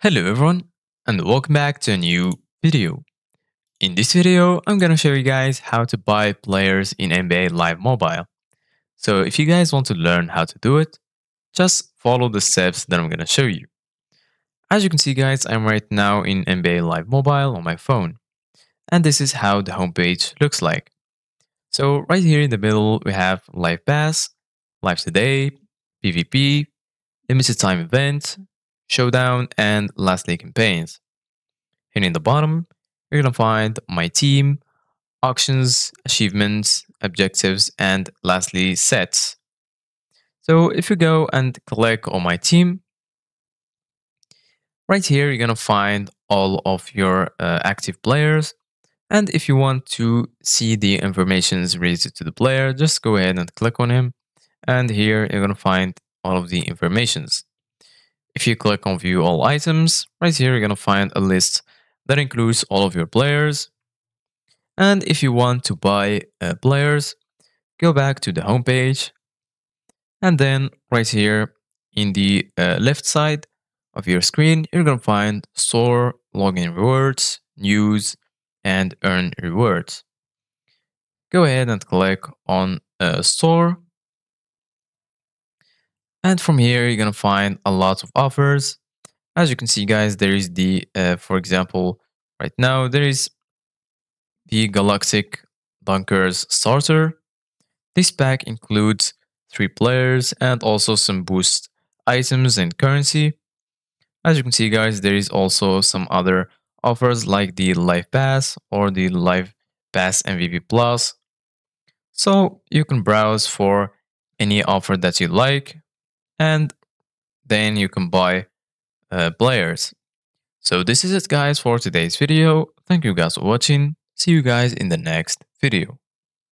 Hello everyone and welcome back to a new video. In this video, I'm gonna show you guys how to buy players in NBA Live Mobile. So if you guys want to learn how to do it, just follow the steps that I'm gonna show you. As you can see guys, I'm right now in NBA Live Mobile on my phone. And this is how the homepage looks like. So right here in the middle, we have Live Pass, Live Today, PvP, Limited Time Event, Showdown, and lastly campaigns. And in the bottom, you're going to find my team, auctions, achievements, objectives, and lastly, sets. So if you go and click on my team, right here, you're going to find all of your active players. And if you want to see the informations related to the player, just go ahead and click on him. And here you're going to find all of the informations. If you click on view all items, right here, you're going to find a list that includes all of your players. And if you want to buy players, go back to the home page. And then right here in the left side of your screen, you're going to find store, login rewards, news, and earn rewards. Go ahead and click on store. And from here, you're going to find a lot of offers. As you can see, guys, there is the, for example, right now, there is the Galactic Dunkers starter. This pack includes 3 players and also some boost items and currency. As you can see, guys, there is also some other offers like the Live Pass or the Live Pass MVP Plus. So you can browse for any offer that you like and then you can buy players. So this is it guys for today's video. Thank you guys for watching. See you guys in the next video.